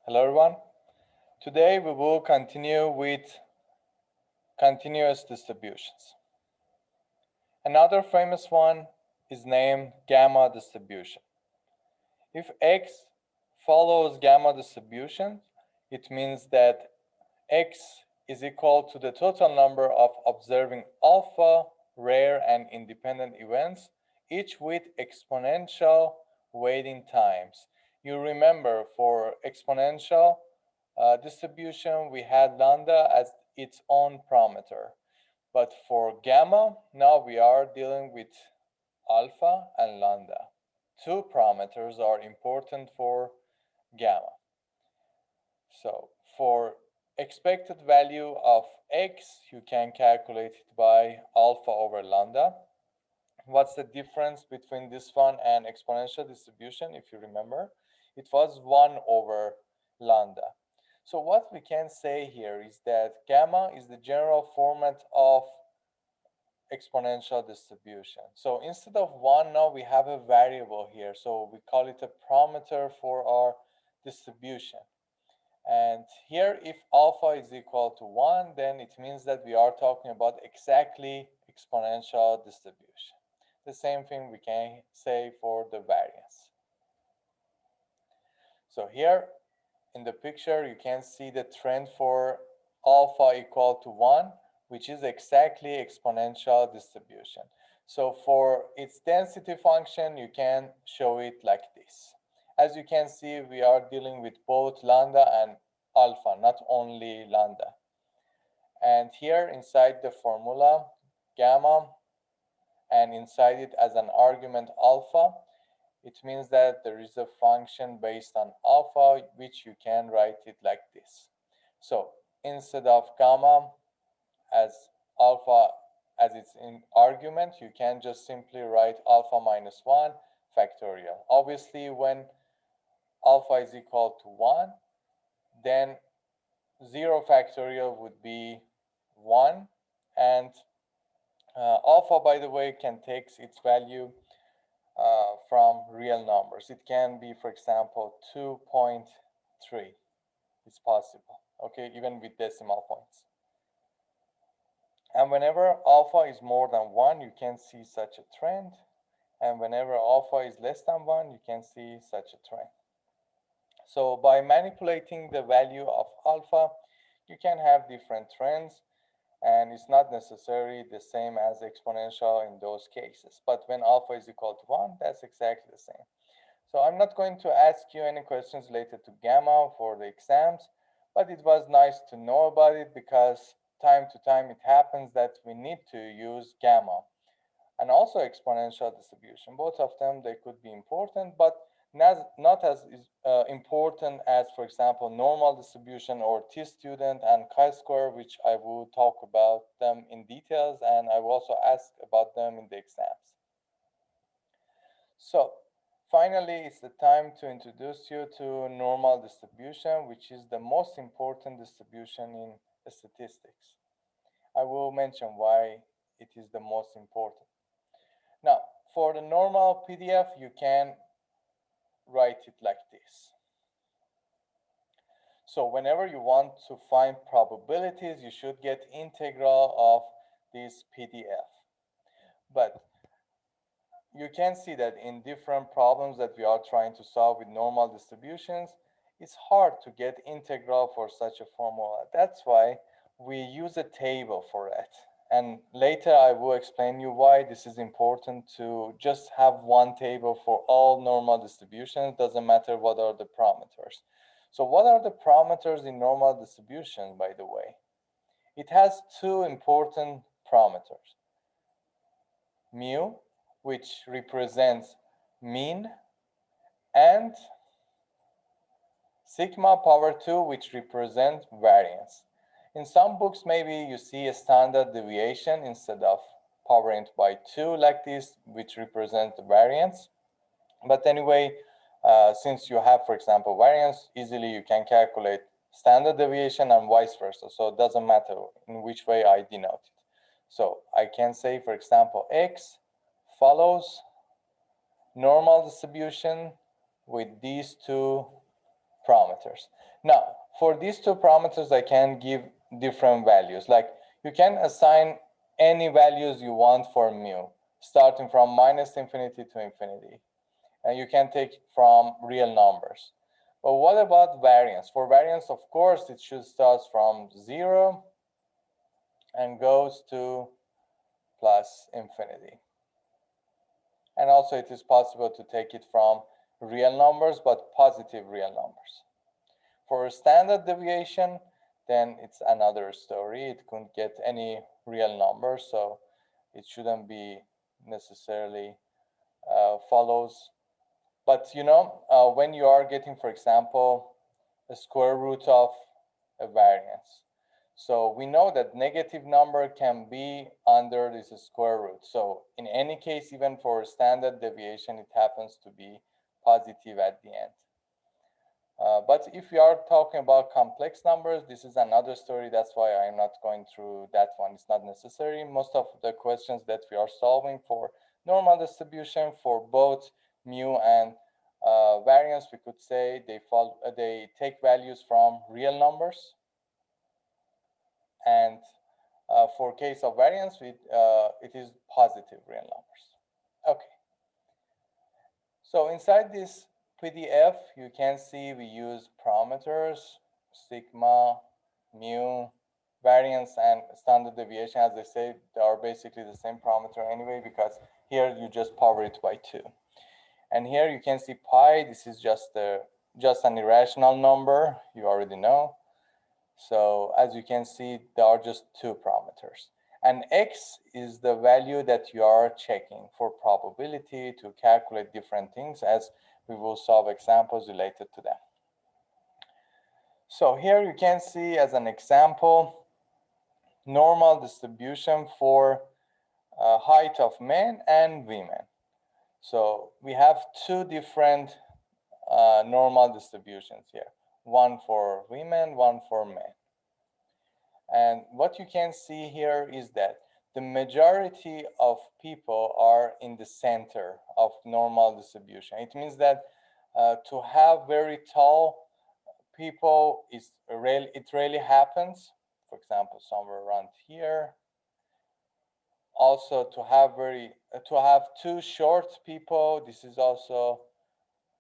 Hello everyone. Today we will continue with continuous distributions. Another famous one is named gamma distribution. If x follows gamma distribution, it means that x is equal to the total number of observing alpha rare and independent events, each with exponential waiting times. You remember for exponential distribution, we had lambda as its own parameter. But for gamma, now we are dealing with alpha and lambda. Two parameters are important for gamma. So for expected value of x, you can calculate it by alpha over lambda. What's the difference between this one and exponential distribution? If you remember, it was 1 over lambda. So what we can say here is that gamma is the general format of exponential distribution. So instead of 1, now we have a variable here. So we call it a parameter for our distribution. And here, if alpha is equal to 1, then it means that we are talking about exactly exponential distribution. The same thing we can say for the variance. So here in the picture, you can see the trend for alpha equal to 1, which is exactly exponential distribution. So for its density function, you can show it like this. As you can see, we are dealing with both lambda and alpha, not only lambda. And here inside the formula, gamma, and inside it as an argument alpha, it means that there is a function based on alpha, which you can write it like this. So instead of gamma as alpha as its argument, you can just simply write alpha minus 1 factorial. Obviously, when alpha is equal to 1, then 0 factorial would be 1. And alpha, by the way, can take its value from real numbers. It can be, for example, 2.3. It's possible, okay, even with decimal points. And whenever alpha is more than 1, you can see such a trend. And whenever alpha is less than 1, you can see such a trend. So by manipulating the value of alpha, you can have different trends, and it's not necessarily the same as exponential in those cases. But when alpha is equal to 1, that's exactly the same. So I'm not going to ask you any questions related to gamma for the exams, but it was nice to know about it because time to time it happens that we need to use gamma and also exponential distribution. Both of them, they could be important, but not as important as, for example, normal distribution or t-student and chi-square, which I will talk about them in details, and I will also ask about them in the exams. So finally, it's the time to introduce you to normal distribution, which is the most important distribution in statistics. I will mention why it is the most important. Now, for the normal PDF, you can write it like this. So whenever you want to find probabilities, you should get integral of this PDF. But you can see that in different problems that we are trying to solve with normal distributions, it's hard to get integral for such a formula. That's why we use a table for it. And later I will explain you why this is important to just have one table for all normal distributions. Doesn't matter what are the parameters. So what are the parameters in normal distribution, by the way? It has two important parameters. Mu, which represents mean, and sigma power 2, which represents variance. In some books, maybe you see a standard deviation instead of powering it by 2 like this, which represents the variance. But anyway, since you have, for example, variance, easily you can calculate standard deviation and vice versa. So it doesn't matter in which way I denote it. So I can say, for example, x follows normal distribution with these two parameters. Now, for these two parameters, I can give different values. Like you can assign any values you want for mu, starting from -infinity to infinity. And you can take from real numbers. But what about variance? For variance, of course, it should start from 0 and goes to plus infinity. And also it is possible to take it from real numbers, but positive real numbers. For a standard deviation, then it's another story. It couldn't get any real number, so it shouldn't be necessarily follows. But you know, when you are getting, for example, the square root of a variance, so we know that negative number can be under this square root. So in any case, even for a standard deviation, it happens to be positive at the end. But if we are talking about complex numbers, this is another story. That's why I'm not going through that one. It's not necessary. Most of the questions that we are solving for normal distribution for both mu and variance, we could say they take values from real numbers. And for case of variance, it is positive real numbers. Okay. So inside this PDF, you can see we use parameters, sigma, mu, variance, and standard deviation. As I said, they are basically the same parameter anyway, because here you just power it by 2. And here you can see pi. This is just an irrational number. You already know. So as you can see, there are just 2 parameters. And x is the value that you are checking for probability to calculate different things, as we will solve examples related to them. So here you can see as an example, normal distribution for height of men and women. So we have 2 different normal distributions here, one for women, one for men. And what you can see here is that the majority of people are in the center of normal distribution. It means that to have very tall people, it really happens. For example, somewhere around here. Also, to have 2 short people, this is also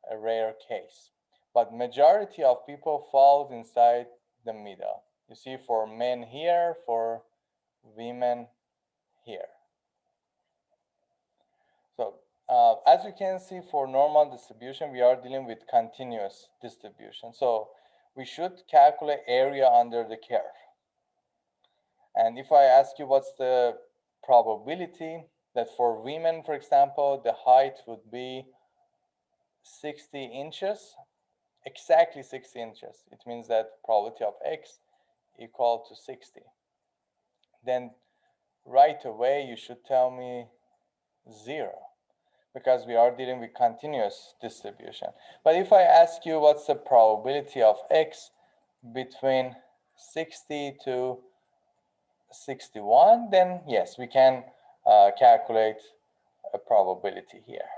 a rare case. But majority of people falls inside the middle. You see, for men here, for women here. So as you can see, for normal distribution, we are dealing with continuous distribution. So we should calculate area under the curve. And if I ask you what's the probability that for women, for example, the height would be 60 inches, exactly 60 inches. It means that probability of x equal to 60. Then right away, you should tell me 0, because we are dealing with continuous distribution. But if I ask you what's the probability of x between 60 to 61, then yes, we can calculate a probability here.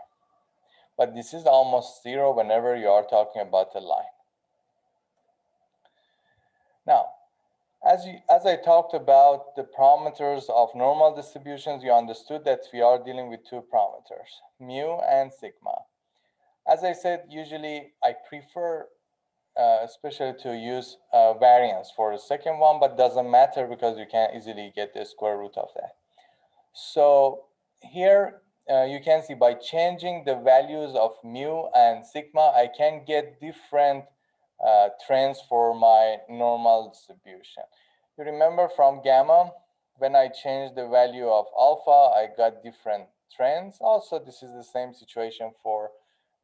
But this is almost 0 whenever you are talking about a line. Now, as I talked about the parameters of normal distributions, you understood that we are dealing with 2 parameters, mu and sigma. As I said, usually I prefer especially to use variance for the second one, but doesn't matter because you can easily get the square root of that. So here you can see by changing the values of mu and sigma, I can get different trends for my normal distribution. You remember from gamma, when I changed the value of alpha, I got different trends. Also, this is the same situation for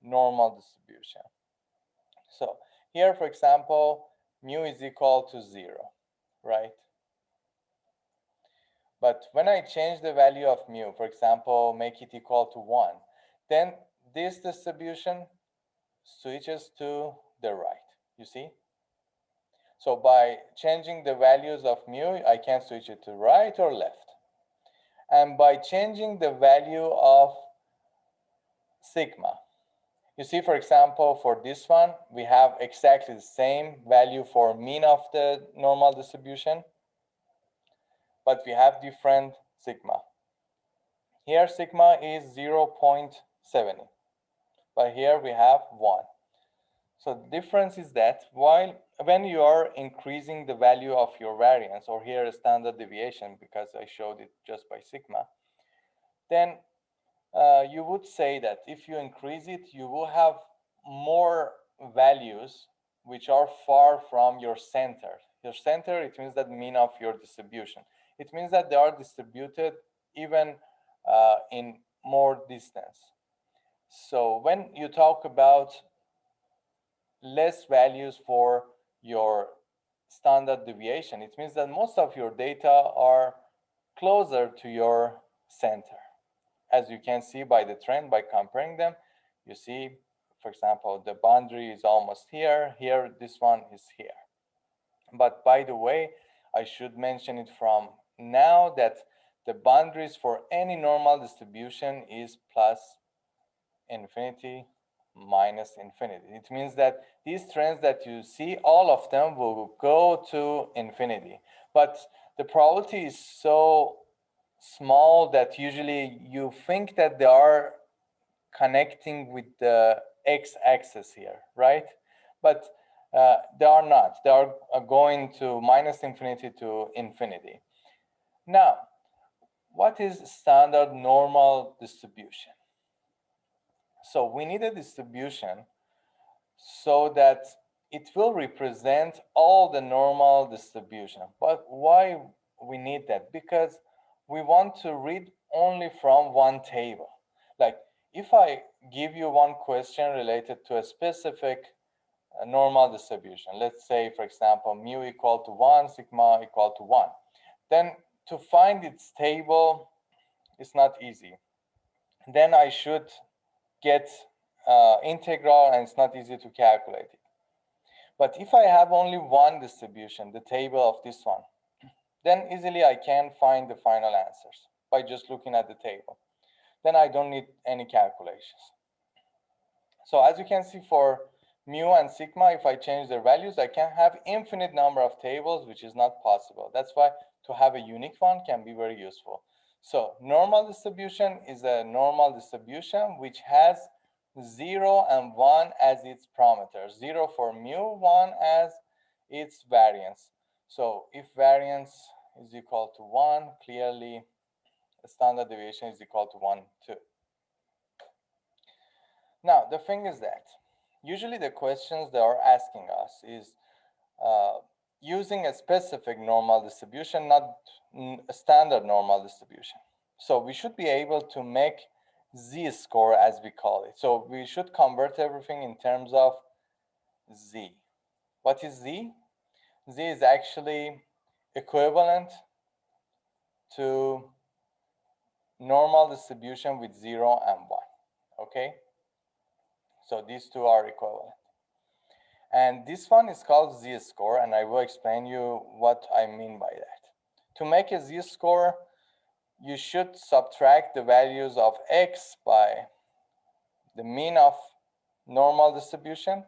normal distribution. So here, for example, mu is equal to 0, right? But when I change the value of mu, for example, make it equal to 1, then this distribution switches to the right, you see? So by changing the values of mu, I can switch it to right or left. And by changing the value of sigma, You see, for example, for this one, we have exactly the same value for mean of the normal distribution, but we have different sigma. Here, sigma is 0.70, but here we have 1. So the difference is that when you are increasing the value of your variance, or here a standard deviation, because I showed it just by sigma, then you would say that if you increase it, you will have more values which are far from your center. Your center, it means that mean of your distribution. It means that they are distributed even in more distance. So when you talk about less values for your standard deviation, it means that most of your data are closer to your center. As you can see by the trend, by comparing them, you see, for example, the boundary is almost here, this one is here. But by the way, I should mention it from now that the boundaries for any normal distribution is plus infinity minus infinity. It means that these trends that you see, all of them will go to infinity. But the probability is so small that usually you think that they are connecting with the x-axis here, right? But they are not. They are going to minus infinity to infinity. Now, what is standard normal distribution? So we need a distribution so that it will represent all the normal distribution. But why we need that? Because we want to read only from one table. Like if I give you one question related to a specific normal distribution, let's say, for example, mu equal to 1, sigma equal to 1, then to find its table is not easy. Then I should get integral, and it's not easy to calculate it. But if I have only one distribution, the table of this one, then easily I can find the final answers by just looking at the table. Then I don't need any calculations. So as you can see, for mu and sigma, if I change their values, I can have infinite number of tables, which is not possible. That's why to have a unique one can be very useful. So normal distribution is a normal distribution which has 0 and 1 as its parameters. 0 for mu, 1 as its variance. So if variance is equal to 1, clearly the standard deviation is equal to 1 too. Now, the thing is that usually the questions they are asking us is using a specific normal distribution, not a standard normal distribution. So we should be able to make z-score, as we call it. So we should convert everything in terms of z. What is z? Z is actually equivalent to normal distribution with 0 and 1, okay? So these two are equivalent. And this one is called z-score, and I will explain you what I mean by that. To make a z-score, you should subtract the values of x by the mean of normal distribution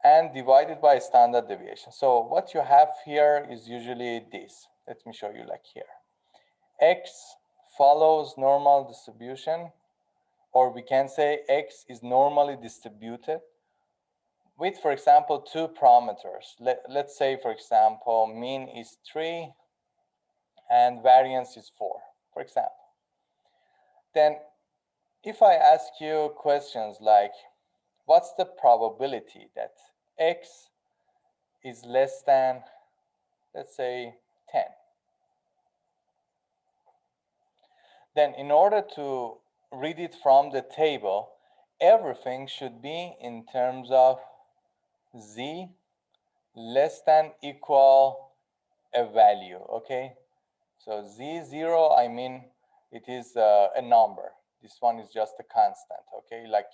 and divide it by standard deviation. So what you have here is usually this. Let me show you like here. X follows normal distribution, or we can say x is normally distributed with, for example, two parameters. Let's say, for example, mean is 3 and variance is 4, for example. Then if I ask you questions like, what's the probability that x is less than, let's say, 10? Then in order to read it from the table, everything should be in terms of z less than equal a value, okay? So z0, I mean, it is a number. This one is just a constant, okay? Like,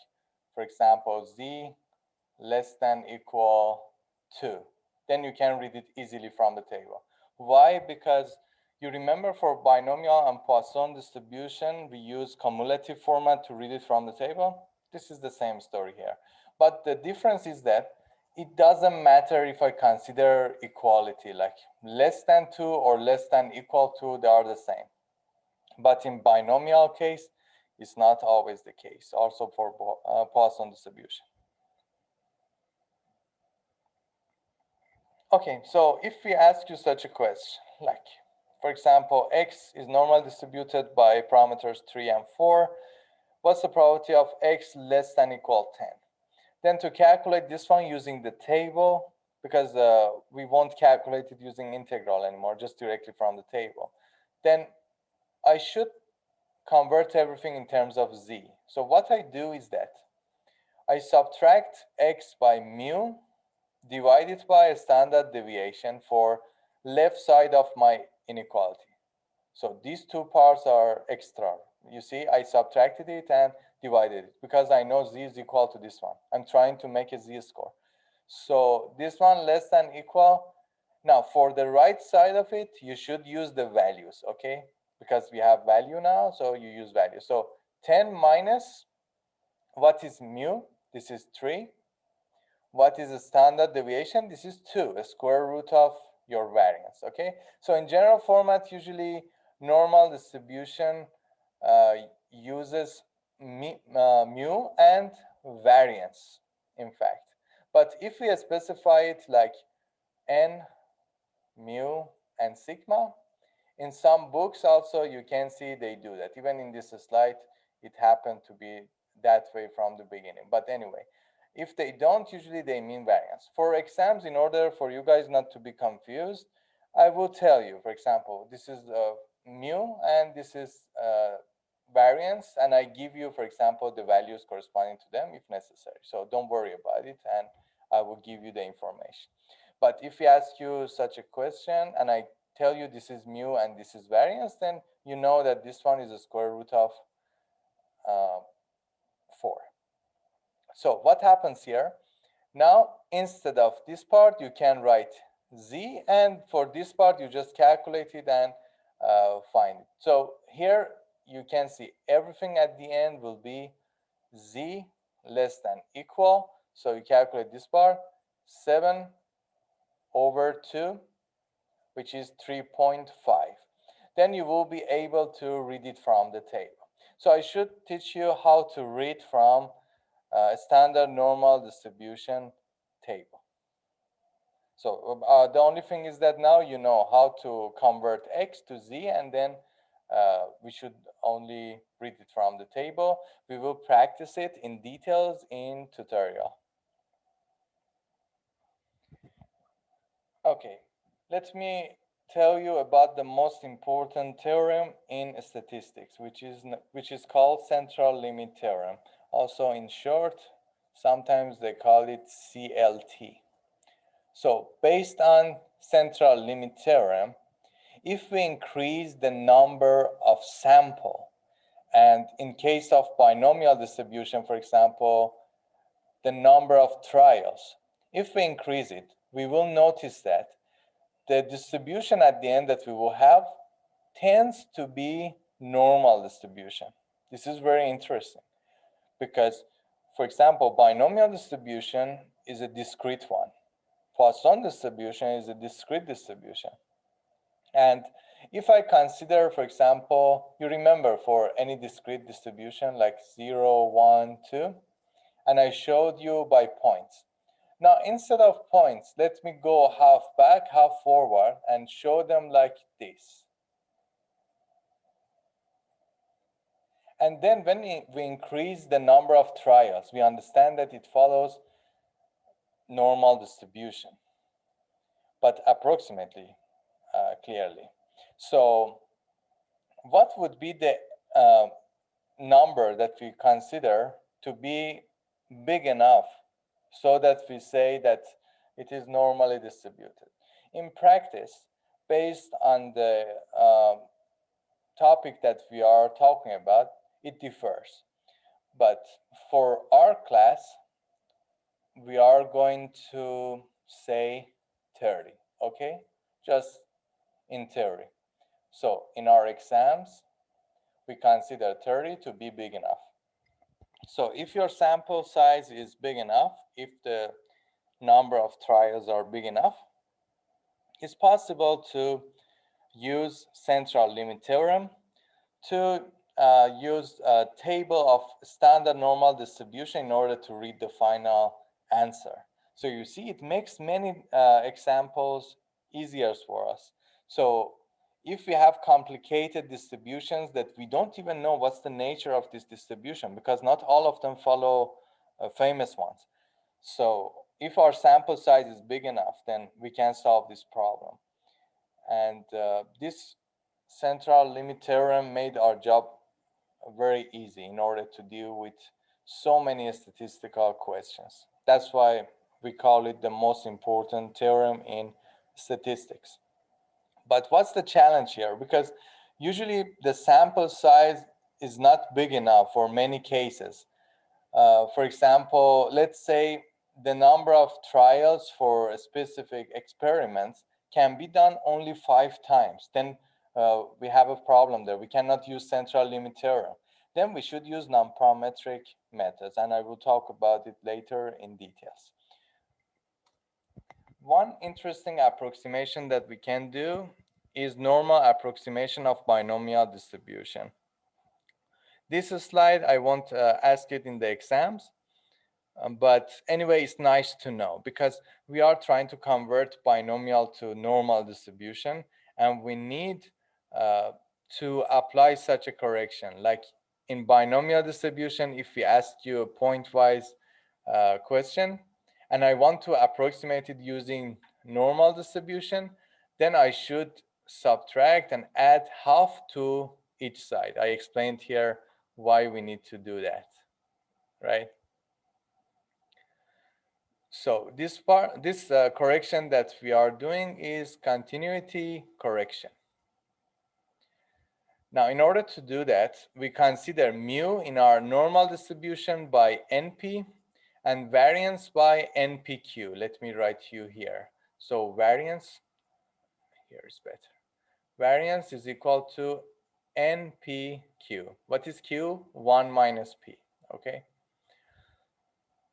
for example, z less than equal 2. Then you can read it easily from the table. Why? Because you remember for binomial and Poisson distribution, we use cumulative format to read it from the table. This is the same story here. But the difference is that it doesn't matter if I consider equality, like less than 2 or less than equal to, they are the same. But in binomial case, it's not always the case, also for Poisson distribution. Okay, so if we ask you such a question, like, for example, x is normally distributed by parameters 3 and 4, what's the probability of x less than equal 10? Then to calculate this one using the table, because we won't calculate it using integral anymore, just directly from the table, then I should convert everything in terms of z. So what I do is that I subtract x by mu, divide it by a standard deviation for left side of my inequality. So these two parts are extra. You see, I subtracted it and divided it because I know z is equal to this one. I'm trying to make a z-score. So this one less than equal. Now for the right side of it, you should use the values, okay? Because we have value now, so you use value. So 10 minus, what is mu? This is 3. What is the standard deviation? This is 2, a square root of your variance, okay? So in general format, usually normal distribution uses mu and variance, in fact. But if we specify it like n, mu, and sigma, in some books also you can see they do that. Even in this slide, it happened to be that way from the beginning. But anyway, if they don't, usually they mean variance. For exams, in order for you guys not to be confused, I will tell you, for example, this is mu and this is variance, and I give you, for example, the values corresponding to them if necessary. So don't worry about it, and I will give you the information. But if we ask you such a question and I tell you this is mu and this is variance, then you know that this one is a square root of 4. So what happens here? Now, instead of this part, you can write z, and for this part, you just calculate it and find it. So here you can see everything at the end will be z less than equal. So you calculate this part, 7 over 2, which is 3.5. Then you will be able to read it from the table. So I should teach you how to read from a standard normal distribution table. So the only thing is that now you know how to convert x to z, and then we should only read it from the table. We will practice it in details in tutorial. Okay, let me tell you about the most important theorem in statistics, which is called central limit theorem. Also in short, sometimes they call it CLT. So based on central limit theorem, if we increase the number of sample, and in case of binomial distribution, for example, the number of trials, if we increase it, we will notice that the distribution at the end that we will have tends to be normal distribution. This is very interesting because, for example, binomial distribution is a discrete one. Poisson distribution is a discrete distribution. And if I consider, for example, you remember for any discrete distribution like 0, 1, 2, and I showed you by points. Now, instead of points, let me go half back, half forward, and show them like this. And then when we increase the number of trials, we understand that it follows normal distribution, but approximately, clearly. So what would be the number that we consider to be big enough so that we say that it is normally distributed? In practice, based on the topic that we are talking about, it differs. But for our class, we are going to say 30, okay? Just in theory. So in our exams, we consider 30 to be big enough. So if your sample size is big enough, if the number of trials are big enough, it's possible to use central limit theorem to use a table of standard normal distribution in order to read the final answer. So you see, it makes many examples easier for us. So if we have complicated distributions that we don't even know what's the nature of this distribution, because not all of them follow famous ones. So if our sample size is big enough, then we can solve this problem. And this central limit theorem made our job very easy in order to deal with so many statistical questions. That's why we call it the most important theorem in statistics. But what's the challenge here? Because usually the sample size is not big enough for many cases. For example, let's say the number of trials for a specific experiments can be done only 5 times. Then we have a problem there. We cannot use central limit theorem. Then we should use non-parametric methods, and I will talk about it later in details. One interesting approximation that we can do is normal approximation of binomial distribution. This slide, I won't ask it in the exams, but anyway, it's nice to know because we are trying to convert binomial to normal distribution, and we need to apply such a correction. Like in binomial distribution, if we ask you a pointwise question, and I want to approximate it using normal distribution, then I should subtract and add half to each side. I explained here why we need to do that, right? So this correction that we are doing is continuity correction. Now, in order to do that, we consider mu in our normal distribution by NP and variance by NPQ. Let me write you here. So variance, here is better. Variance is equal to NPQ. What is Q? 1 minus P, okay?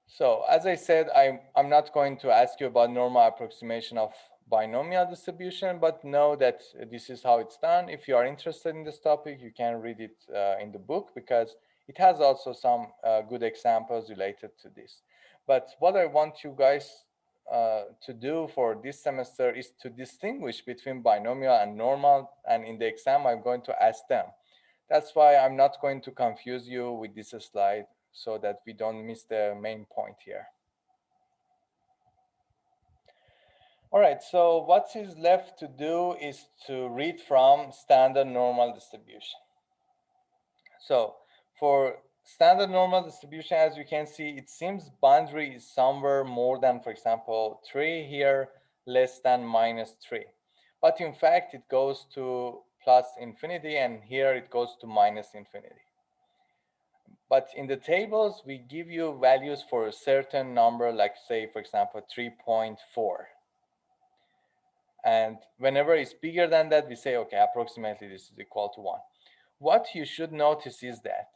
So as I said, I'm not going to ask you about normal approximation of binomial distribution, but know that this is how it's done. If you are interested in this topic, you can read it in the book because it has also some good examples related to this. But what I want you guys to do for this semester is to distinguish between binomial and normal, and in the exam, I'm going to ask them. That's why I'm not going to confuse you with this slide so that we don't miss the main point here. All right, so what is left to do is to read from standard normal distribution. So for standard normal distribution, as you can see, it seems boundary is somewhere more than, for example, 3 here, less than minus 3. But in fact, it goes to plus infinity, and here it goes to minus infinity. But in the tables, we give you values for a certain number, like say, for example, 3.4. And whenever it's bigger than that, we say, okay, approximately this is equal to 1. What you should notice is that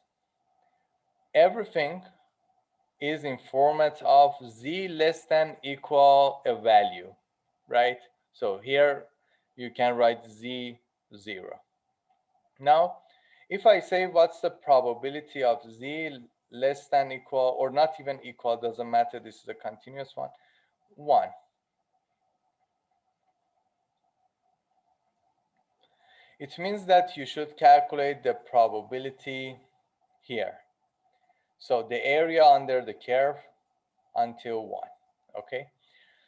everything is in format of z less than equal a value, right? So here you can write z 0. Now, if I say what's the probability of z less than equal or not even equal, doesn't matter, this is a continuous one, 1. It means that you should calculate the probability here. So the area under the curve until 1, okay?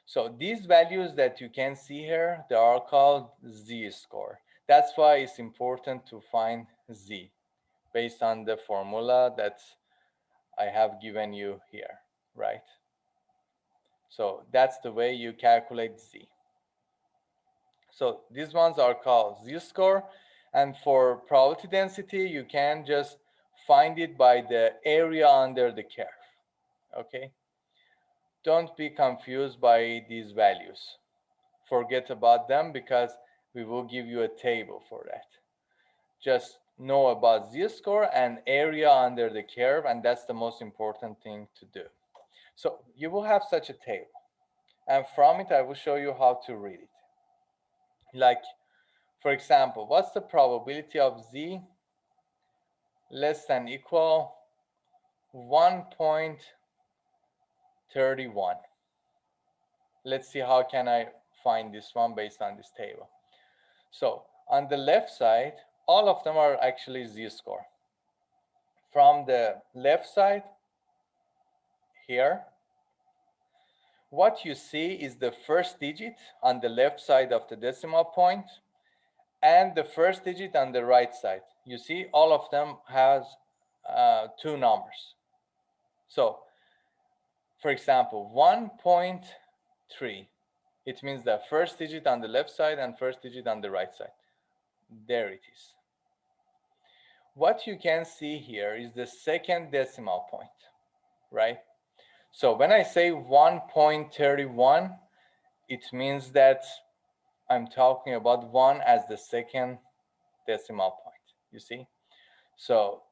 So these values that you can see here, they are called z-score. That's why it's important to find z based on the formula that I have given you here, right? So that's the way you calculate z. So these ones are called z-score, and for probability density, you can just find it by the area under the curve, okay? Don't be confused by these values. Forget about them because we will give you a table for that. Just know about z-score and area under the curve, and that's the most important thing to do. So you will have such a table, and from it I will show you how to read it. Like, for example, what's the probability of z less than equal 1.31? Let's see how can I find this one based on this table. So on the left side, all of them are actually z-score. From the left side here, what you see is the first digit on the left side of the decimal point and the first digit on the right side. You see all of them has two numbers. So for example, 1.3, it means the first digit on the left side and first digit on the right side. There it is. What you can see here is the second decimal point, right? So when I say 1.31, it means that I'm talking about 1 as the second decimal point, you see? So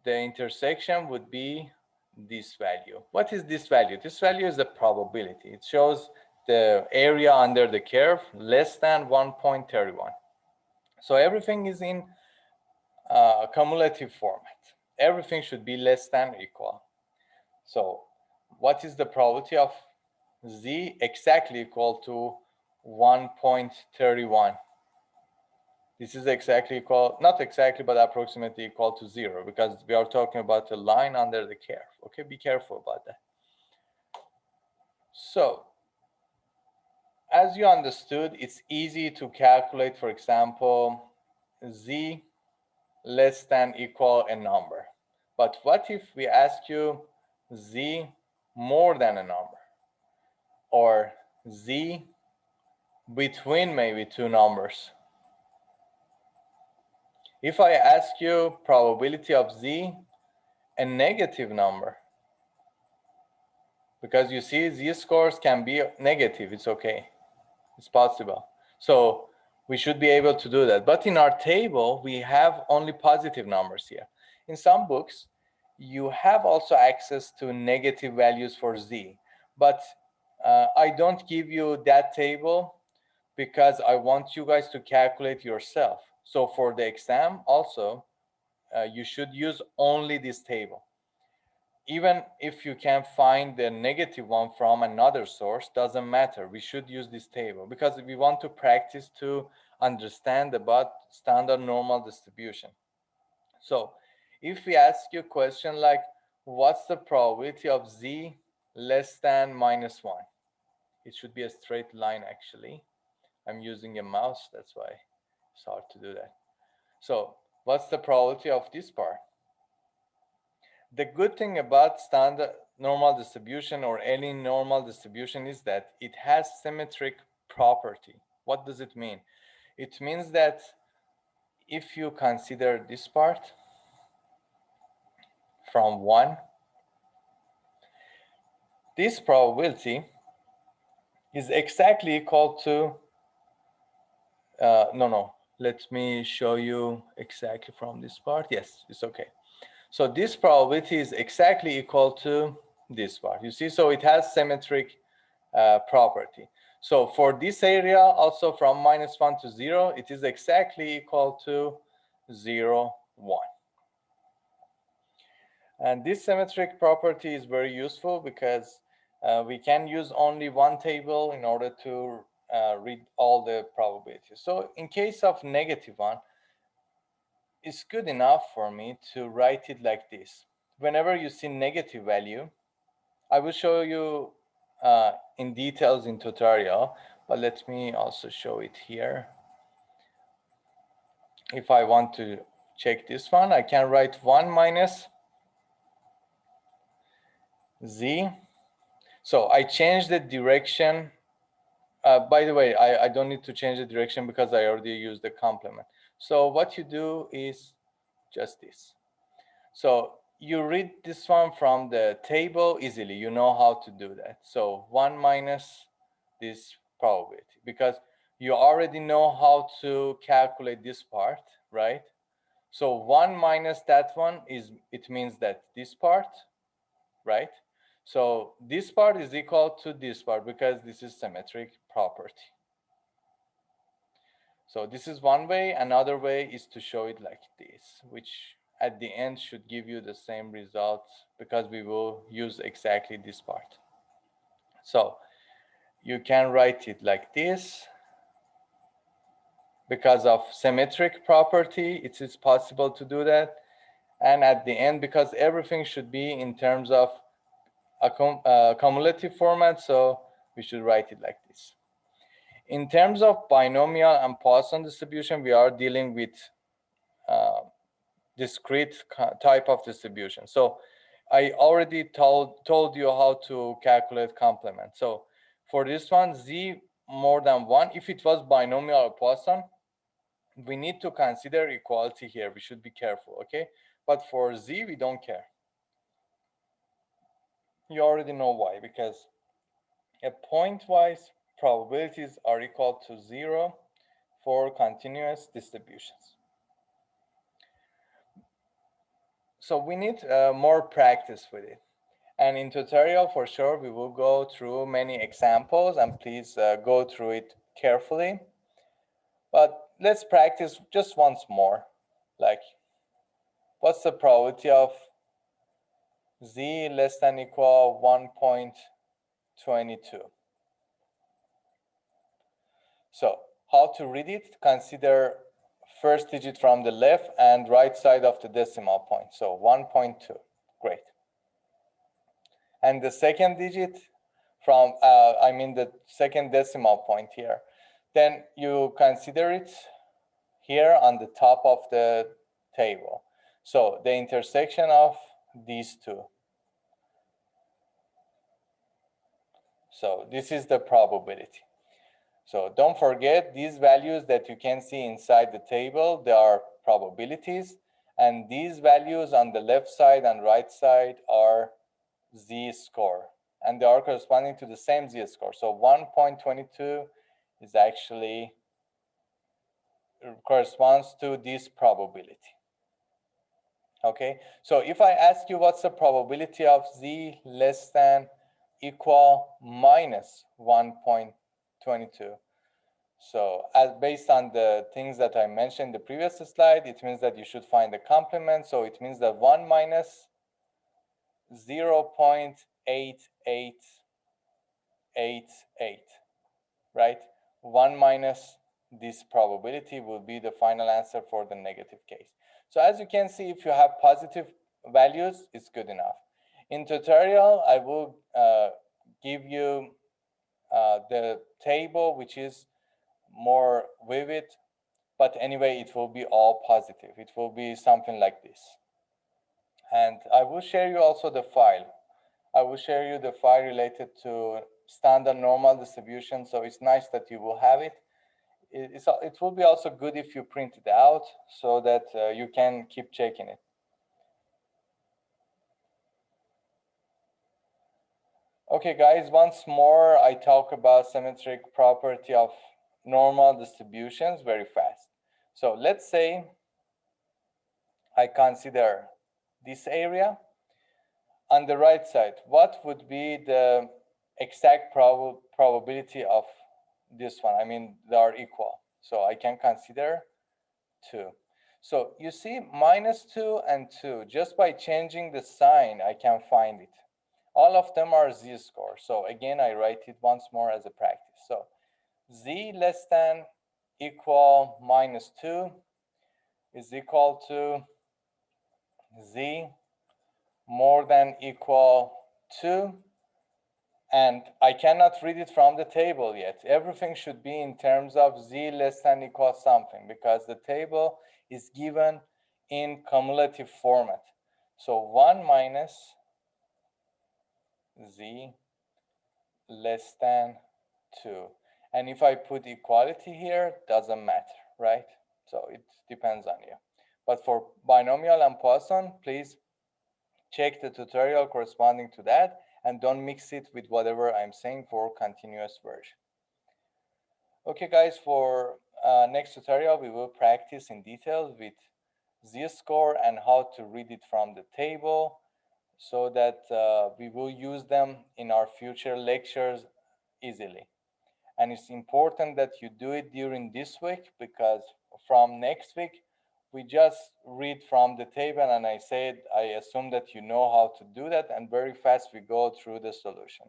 the intersection would be this value. What is this value? This value is the probability. It shows the area under the curve less than 1.31. So everything is in cumulative format. Everything should be less than or equal. So what is the probability of z exactly equal to 1.31? This is exactly equal, not exactly, but approximately equal to 0, because we are talking about a line under the curve. Okay, be careful about that. So as you understood, it's easy to calculate, for example, z less than equal a number. But what if we ask you z more than a number, or z between maybe two numbers? If I ask you probability of z a negative number, because you see z-scores can be negative, it's okay, it's possible. So we should be able to do that. But in our table, we have only positive numbers here. In some books, you have also access to negative values for z, but I don't give you that table because I want you guys to calculate yourself. So for the exam also, you should use only this table. Even if you can find the negative one from another source, doesn't matter. We should use this table because we want to practice to understand about standard normal distribution. So if we ask you a question like, what's the probability of z less than -1? It should be a straight line actually. I'm using a mouse, that's why it's hard to do that. So what's the probability of this part? The good thing about standard normal distribution or any normal distribution is that it has symmetric property. What does it mean? It means that if you consider this part from 1, this probability is exactly equal to, let me show you exactly from this part. Yes, it's okay. So this probability is exactly equal to this part. You see, so it has symmetric property. So for this area, also from -1 to 0, it is exactly equal to 0, 1. And this symmetric property is very useful because we can use only one table in order to read all the probabilities. So in case of -1, it's good enough for me to write it like this. Whenever you see negative value, I will show you in details in tutorial, but let me also show it here. If I want to check this one, I can write 1 minus z. So I change the direction. By the way, I don't need to change the direction because I already used the complement. So what you do is just this. So you read this one from the table easily. You know how to do that. So 1 minus this probability, because you already know how to calculate this part, right? So 1 minus that one it means that this part, right? So this part is equal to this part because this is symmetric property. So this is one way. Another way is to show it like this, which at the end should give you the same result because we will use exactly this part. So you can write it like this. Because of symmetric property, it is possible to do that. And at the end, because everything should be in terms of a cumulative format, so we should write it like this. In terms of binomial and Poisson distribution, we are dealing with discrete type of distribution. So I already told you how to calculate complement. So for this one, z more than 1, if it was binomial or Poisson, we need to consider equality here. We should be careful, okay? But for z, we don't care. You already know why, because a pointwise probabilities are equal to 0 for continuous distributions. So we need more practice with it. And in tutorial, for sure, we will go through many examples, and please go through it carefully. But let's practice just once more. Like, what's the probability of z less than equal 1.22? So how to read it? Consider first digit from the left and right side of the decimal point. So 1.2, great. And the second digit from, the second decimal point here. Then you consider it here on the top of the table. So the intersection of these two. So this is the probability. So don't forget these values that you can see inside the table, they are probabilities. And these values on the left side and right side are z-score. And they are corresponding to the same z-score. So 1.22 is actually corresponds to this probability. Okay, so if I ask you what's the probability of z less than equal minus 1.22, so as based on the things that I mentioned in the previous slide, it means that you should find the complement. So it means that 1 minus 0.8888, right? 1 minus this probability will be the final answer for the negative case. So as you can see, if you have positive values, it's good enough. In tutorial, I will give you the table, which is more vivid, but anyway, it will be all positive. It will be something like this. And I will share you also the file. I will share you the file related to standard normal distribution. So it's nice that you will have it. It will be also good if you print it out so that you can keep checking it. Okay, guys, once more, I talk about symmetric property of normal distributions very fast. So let's say I consider this area. On the right side, what would be the exact probability of this one? I mean, they are equal. So I can consider 2. So you see minus 2 and 2, just by changing the sign, I can find it. All of them are z-score. So again, I write it once more as a practice. So z less than equal minus 2 is equal to z more than equal 2. And I cannot read it from the table yet. Everything should be in terms of z less than equal something, because the table is given in cumulative format. So 1 minus z less than 2. And if I put equality here, doesn't matter, right? So it depends on you. But for binomial and Poisson, please check the tutorial corresponding to that and don't mix it with whatever I'm saying for continuous version. Okay, guys, for next tutorial, we will practice in detail with z-score and how to read it from the table, so that we will use them in our future lectures easily. And it's important that you do it during this week, because from next week we just read from the table, and I assume that you know how to do that, and very fast we go through the solution.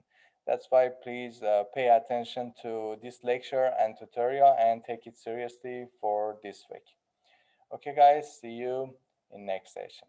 That's why please pay attention to this lecture and tutorial and take it seriously for this week. Okay guys, see you in next session.